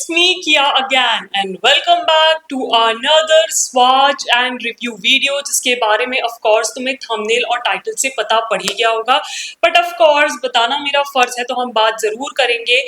It's me Kia again and welcome back to another swatch and review video जिसके बारे में of course तुम्हें thumbnail और title से पता पड़ ही गया होगा, but of course बताना मेरा फर्ज है तो हम बात जरूर करेंगे।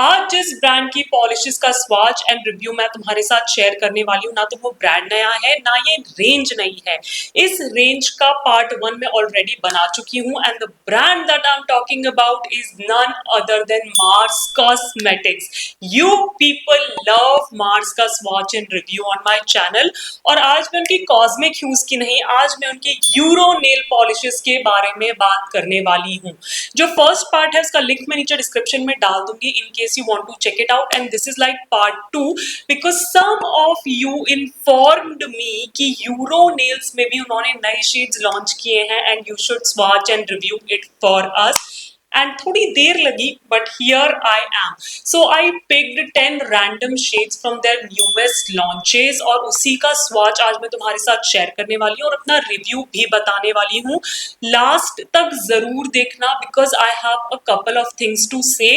आज जिस ब्रांड की पॉलिशेस का स्वॉच एंड रिव्यू मैं तुम्हारे साथ शेयर करने वाली हूँ, ना तो वो ब्रांड नया है ना ये रेंज नई है। इस रेंज का पार्ट 1 में ऑलरेडी बना चुकी हूँ and the brand that I am talking about is none other than Mars cosmetics. You people love Mars का swatch and review on my channel और आज मैं उनकी कॉस्मिक ह्यूज की नहीं, आज मैं उनकी यूरो नेल पॉलिशेस के बारे में बात करने वाली हूँ। जो फर्स्ट पार्ट है उसका लिंक मैं नीचे डिस्क्रिप्शन में डाल दूंगी in case you want to check it out and this is like part 2 because some of you informed me कि यूरो नेल्स में भी उन्होंने नए शेड्स लॉन्च किए हैं and you should swatch and review it for us. And थोड़ी देर लगी but here I am. So I picked 10 random shades from their newest launches और उसी का स्वॉच आज मैं तुम्हारे साथ शेयर करने वाली हूँ और अपना रिव्यू भी बताने वाली हूँ। लास्ट तक जरूर देखना because I have a couple of things to say.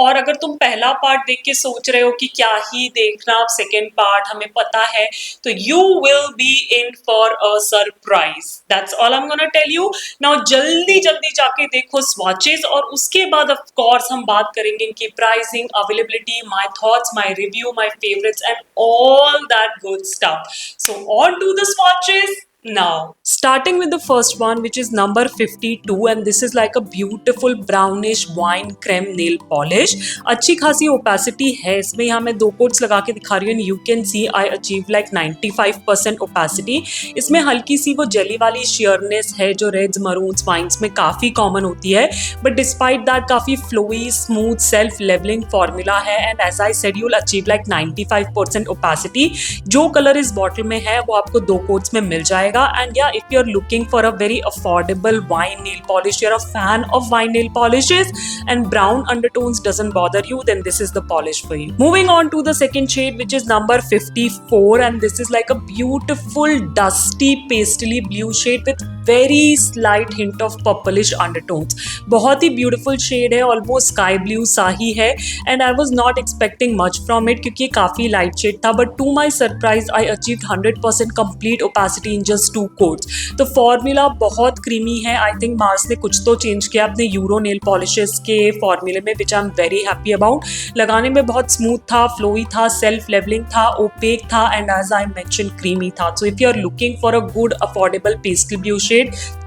और अगर तुम पहला पार्ट देख के सोच रहे हो कि क्या ही देखना, अब सेकेंड पार्ट हमें पता है, तो you will be in for a surprise. That's all I am gonna tell you now. जल्दी जल्दी जाके देखो स्वॉचेस और उसके बाद ऑफ कोर्स हम बात करेंगे इनकी pricing, availability, my thoughts, my review, my favourites and all that good stuff. So on to the swatches now. Starting with the first one which is number 52 and this is like a beautiful brownish wine creme nail polish. अच्छी खासी opacity है इसमें। यहाँ मैं 2 quotes लगा के दिखा रही हूँ and you can see I achieve like 95% opacity. इसमें हल्की सी वो जेली वाली sheerness है जो रेड्स, मरून्स, वाइन्स में काफ़ी कॉमन होती है, but despite that काफ़ी flowy, smooth, self leveling formula है and as I said you'll achieve like 95% opacity. जो कलर इस बॉटल में है वो आपको 2 कोट्स में मिल जाएगा। And yeah, if you're looking for a very affordable wine nail polish, you're a fan of wine nail polishes and brown undertones doesn't bother you, then this is the polish for you. Moving on to the second shade which is number 54 and this is like a beautiful dusty pastely blue shade with very slight hint of purplish undertones. बहुत ही beautiful shade है, almost sky blue सा ही है and I was not expecting much from it क्योंकि काफ़ी light shade था, but to my surprise I achieved 100% complete opacity in just 2 quotes. तो formula बहुत creamy है। आई थिंक मार्स ने कुछ तो चेंज किया अपने यूरो नेल पॉलिशेस के फॉर्मूले में which I am very happy about. लगाने में बहुत स्मूथ था, फ्लोई था, सेल्फ लेवलिंग था, ओपेक था and as I mention creamy था। So if you are looking for a good affordable pastel blue shade,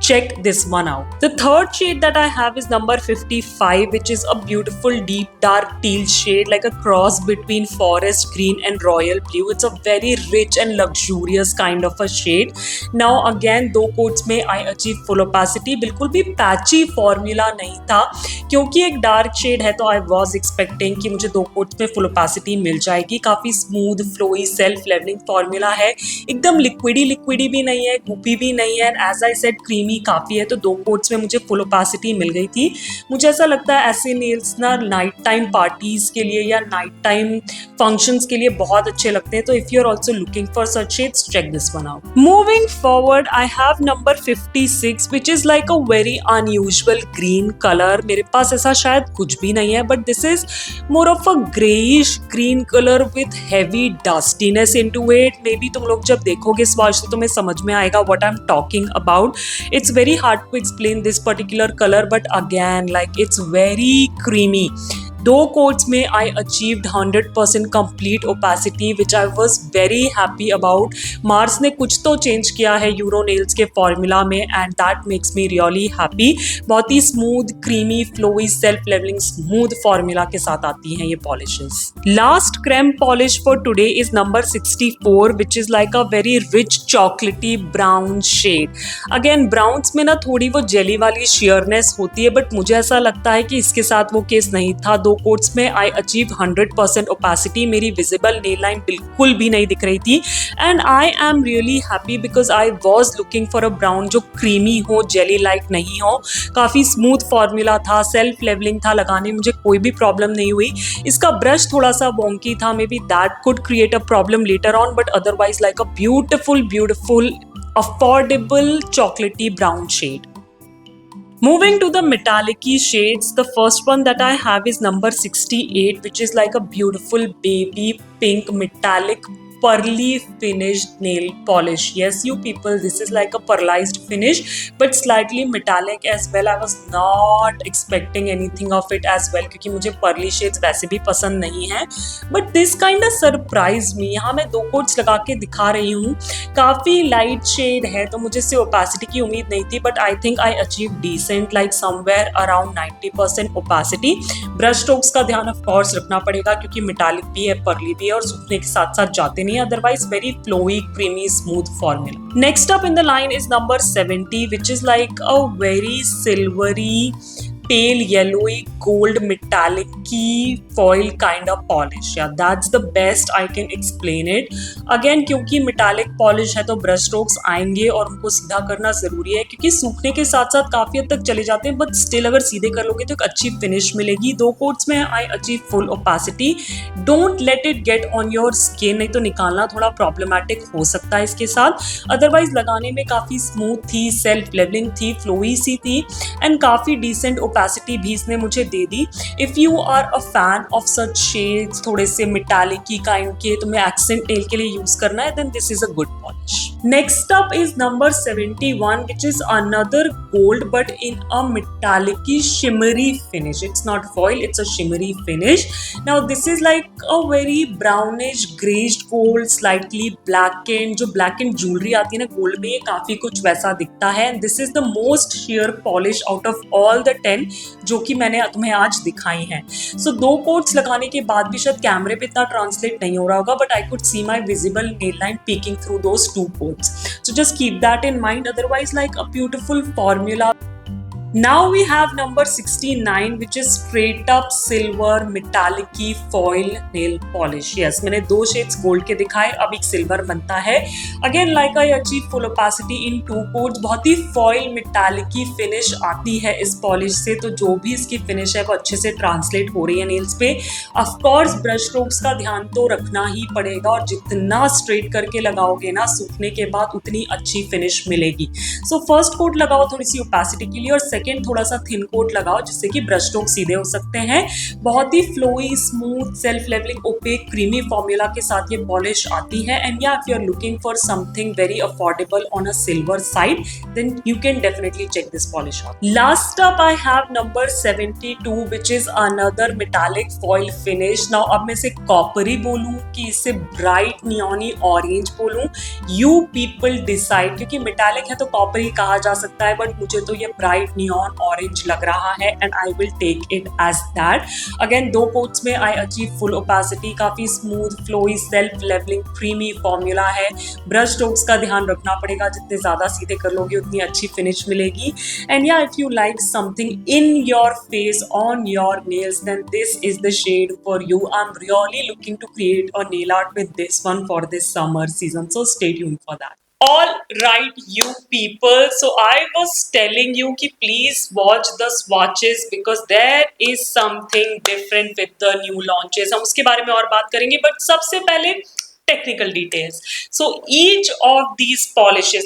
check this one out. The third shade that I have is number 55 which is a beautiful deep dark teal shade like a cross between forest green and royal blue. It's a very rich and luxurious kind of a shade. Now again 2 quotes में I achieve full opacity. बिल्कुल भी patchy formula नहीं था क्योंकि एक dark shade है तो I was expecting कि मुझे 2 कोट्स में full opacity मिल जाएगी। काफ़ी smooth flowy self levelling formula है, एकदम लिक्विडी भी नहीं है, गुपी भी नहीं है, एज आई सेड क्रीमी काफ़ी है। तो 2 कोट्स में मुझे फुल ओपेसिटी मिल गई थी। मुझे ऐसा लगता है ऐसे नेल्स ना नाइट टाइम पार्टीज के लिए या नाइट टाइम फंक्शंस के लिए बहुत अच्छे लगते हैं। तो if you are also looking for such shades, check this one out. Moving forward I have number 56 which is like a very unusual green colour. मेरे पास ऐसा शायद कुछ भी नहीं है but this is more of a greyish green colour with heavy dustiness into it. Maybe तुम लोग जब देखोगे स्वॉच तो तुम्हें समझ में आएगा what I am talking about. It's very hard to explain this particular color but again like it's very creamy. 2 quotes में I achieved 100% complete opacity which I was very happy about. Mars ने कुछ तो change किया है euro nails के formula में and that makes me really happy. बहुत ही smooth creamy flowy self levelling smooth formula के साथ आती हैं ये polishes. Last creme polish for today is number 64 which is like a very rich chocolatey brown shade. Again browns में ना थोड़ी वो जेली वाली शेयरनेस होती है बट मुझे ऐसा लगता है कि इसके साथ वो केस नहीं था। 2 कोट्स में आई अचीव 100% ओपेसिटी। मेरी विजिबल नेल लाइन बिल्कुल भी नहीं दिख रही थी and I am really happy because I was looking for a brown जो क्रीमी हो, जेली लाइक नहीं हो। काफ़ी स्मूथ फॉर्मूला था, सेल्फ लेवलिंग था, लगाने में मुझे कोई भी प्रॉब्लम नहीं हुई। इसका ब्रश थोड़ा सा वॉन्की था, may be that could create a problem later on but otherwise like a beautiful affordable chocolatey brown shade. Moving to the metallic shades, the first one that I have is number 68, which is like a beautiful baby pink metallic pearly finished nail polish. Yes, you people, this is like a pearlized finish, but slightly metallic as well. I was not expecting anything of it as well, क्योंकि मुझे pearly shades वैसे भी पसंद नहीं है. But this kind of surprised me. यहाँ मैं दो कोट्स लगा के दिखा रही हूँ. काफ़ी लाइट शेड है, तो मुझे इससे ओपेसिटी की उम्मीद नहीं थी, but I think I achieve decent, like somewhere around 90% opacity. Brush strokes का ध्यान ऑफ कोर्स रखना पड़ेगा, क्योंकि मेटालिक भी है, पर्ली भी है, और सूखने के साथ साथ जाते नहीं. Otherwise very flowy, creamy, smooth formula. Next up in the line is number 70, which is like a very silvery pale yellowy gold metallic key foil kind of polish. Yeah, that's the best I can explain it. Again, क्योंकि metallic polish है तो brush strokes आएंगे और उनको सीधा करना जरूरी है, क्योंकि सूखने के साथ साथ काफी हद तक चले जाते हैं, बट स्टिल अगर सीधे कर लोगे तो एक अच्छी फिनिश मिलेगी. दो कोट्स में I achieve full opacity. Don't let it get on your skin, नहीं तो निकालना थोड़ा प्रॉब्लमेटिक हो सकता है इसके साथ. अदरवाइज लगाने में काफी स्मूथ थी, सेल्फ लेवलिंग थी, फ्लोई सी थी, एंड काफी डिसेंट ओपेसिटी भी इसने मुझे दे दी. If you are a fan of such shades, थोड़े से मेटालिक की काइंड के, तुम्हें एक्सेंट नेल के लिए यूज करना है, then this is a good polish. Next up is number 71, which is another gold but in a metallic shimmery finish. It's not foil, it's a shimmery finish. Now this is like a very brownish greyish gold, slightly blackened. जो blackened jewelry आती है ना gold में, ये काफी कुछ वैसा दिखता है. And this is the most sheer polish out of all the 10 जो कि मैंने तुम्हें आज दिखाई हैं. So दो कोट्स लगाने के बाद भी शायद कैमरे पे इतना ट्रांसलेट नहीं हो रहा होगा, but I could see my visible nail line peeking through those two coats. So just keep that in mind. Otherwise, like a beautiful formula. Now we have number 69, which is straight up silver metallic foil nail polish. Yes, मैंने दो shades gold के दिखाए, अब एक silver बनता है. Again, like I achieve full opacity in two coats. बहुत ही foil metallic finish आती है इस polish से, तो जो भी इसकी finish है वो अच्छे से translate हो रही है nails पे. Of course, brush strokes का ध्यान तो रखना ही पड़ेगा, और जितना straight करके लगाओगे ना, सूखने के बाद उतनी अच्छी finish मिलेगी. So first coat लगाओ थोड़ी सी opacity के लिए, और सेकेंड थोड़ा सा थिन कोट लगाओ, जिससे कि ब्रश स्ट्रोक सीधे हो सकते हैं. बहुत ही flowy, smooth, self levelling, opaque, creamy formula के साथ ये पॉलिश आती है. एंड या if you are looking for something very affordable on a silver side, then you can definitely check this polish out. Last up I have number 72, which is another metallic foil finish. Now अब मैं इसे coppery बोलूं कि इसे bright neony orange बोलूं, you people decide. क्योंकि metallic है तो कॉपरी कहा जा सकता है, बट मुझे तो ये ब्राइट नियॉन ऑरेंज लग रहा है, and I will take it as that. Again दो कोट्स में आई अचीव फुल ओपेसिटी. काफी smooth, flowy, self levelling, creamy formula है. ब्रश स्ट्रोक्स का ध्यान रखना पड़ेगा, जितने ज्यादा सीधे कर लोगे उतनी अच्छी फिनिश मिलेगी. एंड या if you like something in your face, on your nails, then this is the shade for you. I am really looking to create a nail art with this one for this summer season, so stay tuned for that. All right, you people. So I was telling you कि please watch the swatches because there is something different with the new launches. हम उसके बारे में और बात करेंगे, but सबसे पहले technical details. So each of these polishes,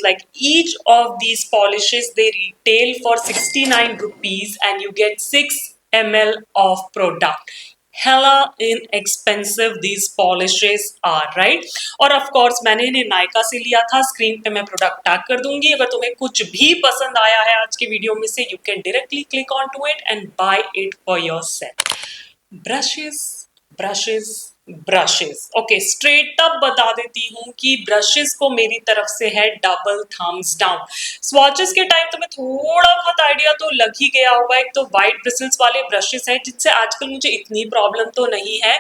they retail for 69 rupees and you get 6 ml of product. Hella inexpensive these polishes are, right? और of course मैंने इन्हें नायका से लिया था. स्क्रीन पे मैं प्रोडक्ट टैग कर दूंगी. अगर तुम्हें कुछ भी पसंद आया है आज के वीडियो में से, you can directly click onto it and buy it for yourself. Brushes okay, straight up बता देती हूँ कि ब्रशेस को मेरी तरफ से है डबल थम्स डाउन. स्वॉचेस के टाइम तुम्हें थोड़ा बहुत आइडिया तो लग ही गया होगा. एक तो वाइट ब्रिसल्स वाले ब्रशेस हैं, जिनसे आजकल मुझे इतनी प्रॉब्लम तो नहीं है,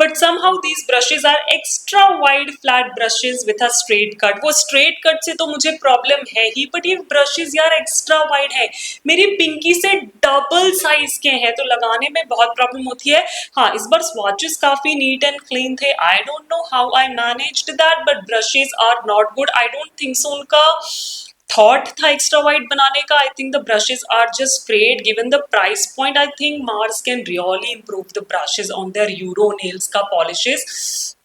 but somehow these brushes are extra wide flat brushes with a straight cut. वो स्ट्रेट कट से तो मुझे प्रॉब्लम है ही, बट ये ब्रशेस यार एक्स्ट्रा वाइड है, मेरी पिंकी से डबल साइज के हैं, तो लगाने में बहुत प्रॉब्लम होती है. हाँ, इस बार स्वॉचेस काफी नीट and clean थे. I don't know how I managed that, but brushes are not good. I don't think so उनका thought था extra wide बनाने का. I think the brushes are just great. Given the price point, I think Mars can really improve the brushes on their Euro nails का polishes,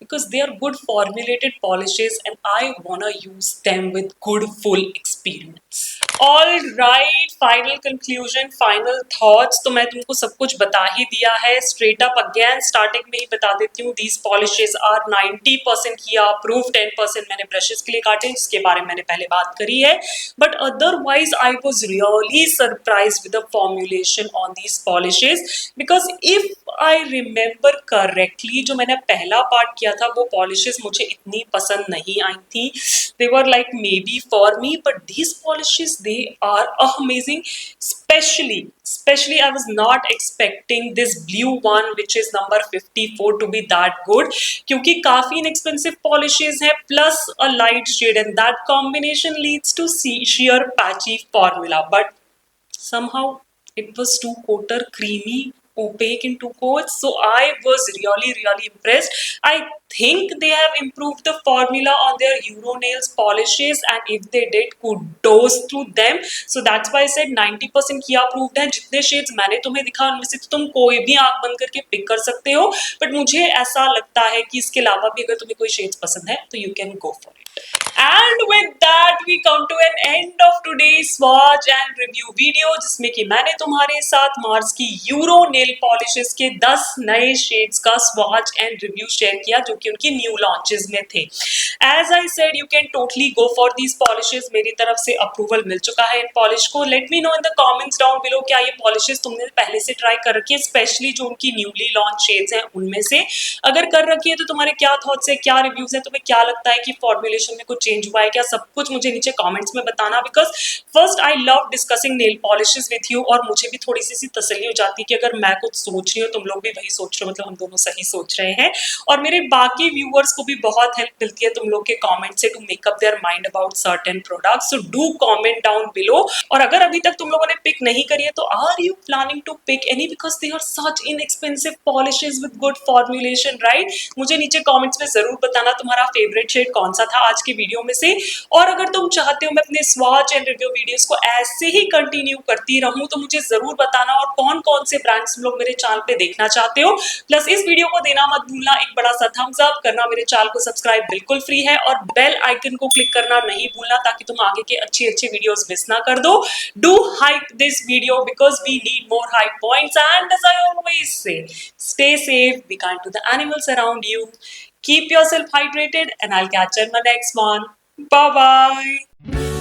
because they are good formulated polishes and I wanna use them with good full experience. All right, final conclusion, final thoughts तो मैं तुमको सब कुछ बता ही दिया है। Straight up again starting में ही बता देती हूँ, दीज पॉलिशेस आर 90% किया अप्रूव, 10% मैंने ब्रशेस के लिए काटे जिसके बारे में मैंने पहले बात करी है। But otherwise I was really surprise with the formulation on these polishes, because if I remember correctly जो मैंने पहला पार्ट किया था वो पॉलिशेस मुझे इतनी पसंद नहीं आई थी। They were like maybe for me, but these polishes, they are amazing. Especially I was not expecting this blue one which is number 54 to be that good, क्योंकि काफी inexpensive polishes है plus a light shade, and that combination leads to sheer patchy formula. But somehow it was two coater creamy opaque in two coats, so I was really impressed. I think they have improved the formula on their Euro nails polishes, and if they did, kudos to them. So that's why I said 90% किया approved है। जितने shades मैंने तुम्हें दिखा उनमें से तुम कोई भी आंख बंद करके पिक कर सकते हो, बट मुझे ऐसा लगता है कि इसके अलावा भी अगर तुम्हें कोई शेड्स पसंद है तो you can go for it. And with that we come to an end of today's swatch and review video, जिसमें कि मैंने तुम्हारे साथ मार्स की यूरो नेल पॉलिशेस के 10 नए शेड्स का स्वॉच एंड रिव्यू शेयर किया जो कि उनकी न्यू लॉन्चेस में थे। As I said, you can totally go for these polishes. मेरी तरफ से अप्रूवल मिल चुका है इन पॉलिश को। Let me know in the comments down below क्या ये पॉलिशेस तुमने पहले से ट्राई कर रखी है, स्पेशली जो उनकी न्यूली लॉन्च शेड्स हैं उनमें से। अगर कर रखी है तो तुम्हारे क्या थॉट्स है, क्या रिव्यूज है, तुम्हें क्या लगता है कि फॉर्मुलेशन में कुछ चेंज हुआ है क्या, सब कुछ मुझे नीचे कमेंट्स में बताना। Because first I love discussing nail polishes with you, और मुझे भी थोड़ी सी तसल्ली हो जाती है कि अगर मैं कुछ सोच रही हूँ तुम लोग भी वही सोच रहे हो, मतलब हम दोनों सही सोच रहे हैं। और मेरे बाकी व्यूअर्स को भी बहुत हेल्प मिलती है तुम लोग के कमेंट से to make up their mind about certain products. So do comment down below. और अगर अभी तक तुम लोगों ने पिक नहीं करी है तो are you planning to pick any, because they are such inexpensive polishes with good formulation, right? मुझे नीचे कमेंट्स में जरूर बताना तुम्हारा फेवरेट शेड कौन सा था आज की वीडियो में से। और अगर तुम चाहते हो मैं अपने स्वॉच एंड रिव्यू वीडियोस को ऐसे ही कंटिन्यू करती रहूं तो मुझे जरूर बताना, और कौन कौन से ब्रांड्स तुम लोग मेरे चैनल पे देखना चाहते हो। प्लस इस वीडियो को देना मत भूलना एक बड़ा सा थम्स अप, करना मेरे चैनल को सब्सक्राइब बिल्कुल फ्री है, और बेल आइकन को क्लिक करना नहीं भूलना ताकि तुम आगे के अच्छे अच्छे वीडियोस मिस ना कर दो। Do hype this video because we need more hype points, and as I always say, stay safe, be kind to the animals around you, keep yourself hydrated, and I'll catch you in my next one. Bye bye.